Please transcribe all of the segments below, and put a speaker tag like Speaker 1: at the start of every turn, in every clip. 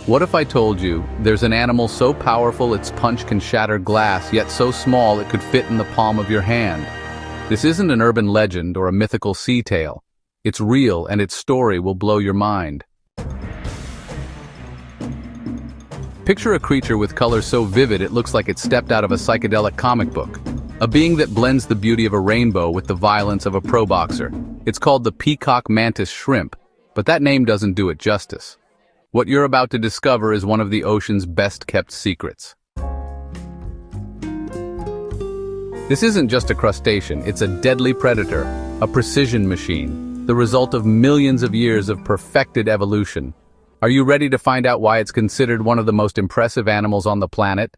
Speaker 1: What if I told you there's an animal so powerful its punch can shatter glass, yet so small it could fit in the palm of your hand? This isn't an urban legend or a mythical sea tale. It's real, and its story will blow your mind. Picture a creature with colors so vivid it looks like it stepped out of a psychedelic comic book. A being that blends the beauty of a rainbow with the violence of a pro boxer. It's called the peacock mantis shrimp, but that name doesn't do it justice. What you're about to discover is one of the ocean's best-kept secrets. This isn't just a crustacean, it's a deadly predator, a precision machine, the result of millions of years of perfected evolution. Are you ready to find out why it's considered one of the most impressive animals on the planet?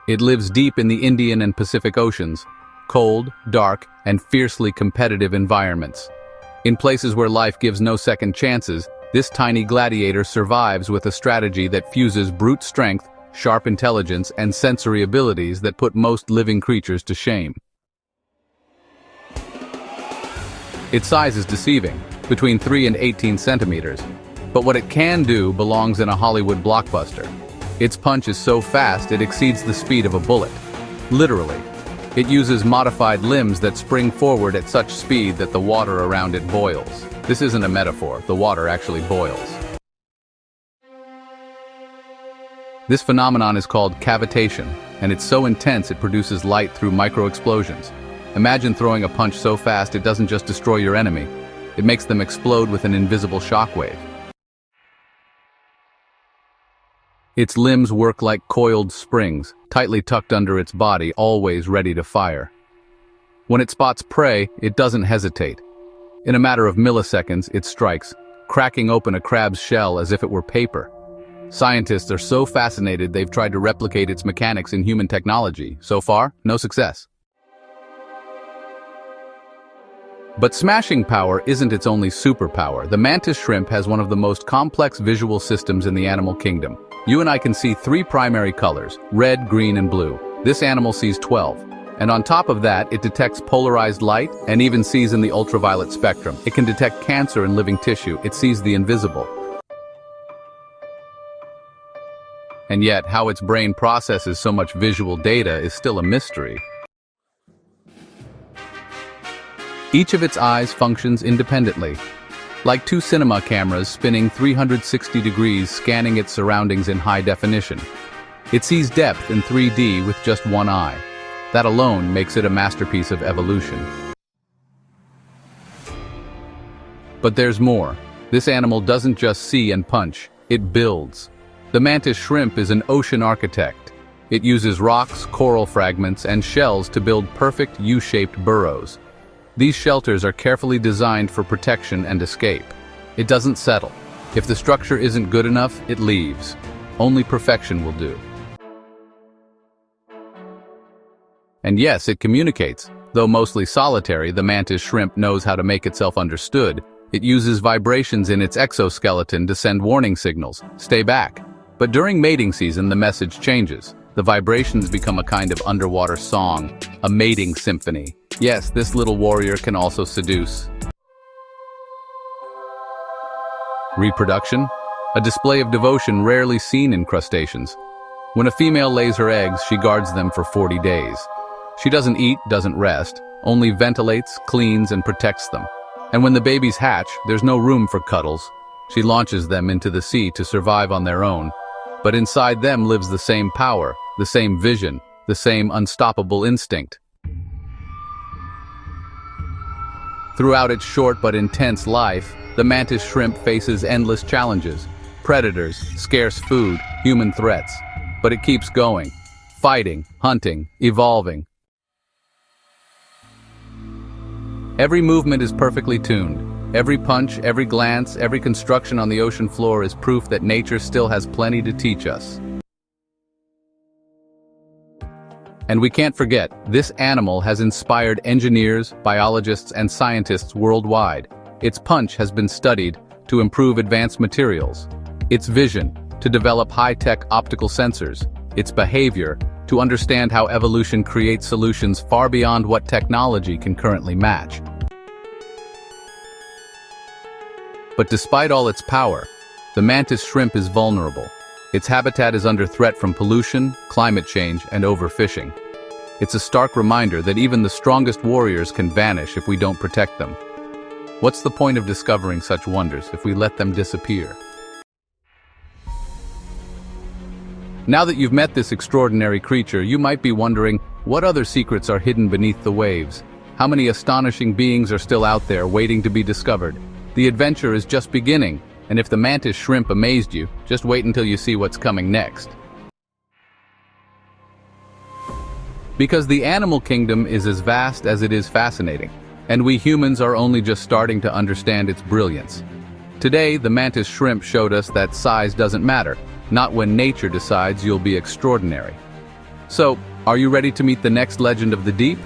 Speaker 1: It lives deep in the Indian and Pacific Oceans, cold, dark, and fiercely competitive environments. In places where life gives no second chances, this tiny gladiator survives with a strategy that fuses brute strength, sharp intelligence, and sensory abilities that put most living creatures to shame. Its size is deceiving, between 3 and 18 centimeters, but what it can do belongs in a Hollywood blockbuster. Its punch is so fast it exceeds the speed of a bullet. Literally. It uses modified limbs that spring forward at such speed that the water around it boils. This isn't a metaphor, the water actually boils. This phenomenon is called cavitation, and it's so intense it produces light through micro-explosions. Imagine throwing a punch so fast it doesn't just destroy your enemy, it makes them explode with an invisible shockwave. Its limbs work like coiled springs, tightly tucked under its body, always ready to fire. When it spots prey, it doesn't hesitate. In a matter of milliseconds, it strikes, cracking open a crab's shell as if it were paper. Scientists are so fascinated they've tried to replicate its mechanics in human technology. So far, no success. But smashing power isn't its only superpower. The mantis shrimp has one of the most complex visual systems in the animal kingdom. You and I can see 3 primary colors, red, green, and blue. This animal sees 12. And on top of that, it detects polarized light and even sees in the ultraviolet spectrum. It can detect cancer in living tissue. It sees the invisible. And yet, how its brain processes so much visual data is still a mystery. Each of its eyes functions independently, like 2 cinema cameras spinning 360 degrees scanning its surroundings in high definition. It sees depth in 3D with just one eye. That alone makes it a masterpiece of evolution. But there's more. This animal doesn't just see and punch, it builds. The mantis shrimp is an ocean architect. It uses rocks, coral fragments, and shells to build perfect U-shaped burrows. These shelters are carefully designed for protection and escape. It doesn't settle. If the structure isn't good enough, it leaves. Only perfection will do. And yes, it communicates. Though mostly solitary, the mantis shrimp knows how to make itself understood. It uses vibrations in its exoskeleton to send warning signals. Stay back. But during mating season, the message changes. The vibrations become a kind of underwater song, a mating symphony. Yes, this little warrior can also seduce. Reproduction? A display of devotion rarely seen in crustaceans. When a female lays her eggs, she guards them for 40 days. She doesn't eat, doesn't rest, only ventilates, cleans, and protects them. And when the babies hatch, there's no room for cuddles. She launches them into the sea to survive on their own. But inside them lives the same power, the same vision, the same unstoppable instinct. Throughout its short but intense life, the mantis shrimp faces endless challenges. Predators, scarce food, human threats. But it keeps going, fighting, hunting, evolving. Every movement is perfectly tuned. Every punch, every glance, every construction on the ocean floor is proof that nature still has plenty to teach us. And we can't forget, this animal has inspired engineers, biologists, and scientists worldwide. Its punch has been studied to improve advanced materials. Its vision, to develop high-tech optical sensors. Its behavior, to understand how evolution creates solutions far beyond what technology can currently match. But despite all its power, the mantis shrimp is vulnerable. Its habitat is under threat from pollution, climate change, and overfishing. It's a stark reminder that even the strongest warriors can vanish if we don't protect them. What's the point of discovering such wonders if we let them disappear? Now that you've met this extraordinary creature, you might be wondering, what other secrets are hidden beneath the waves? How many astonishing beings are still out there waiting to be discovered? The adventure is just beginning, and if the mantis shrimp amazed you, just wait until you see what's coming next. Because the animal kingdom is as vast as it is fascinating, and we humans are only just starting to understand its brilliance. Today, the mantis shrimp showed us that size doesn't matter, not when nature decides you'll be extraordinary. So, are you ready to meet the next legend of the deep?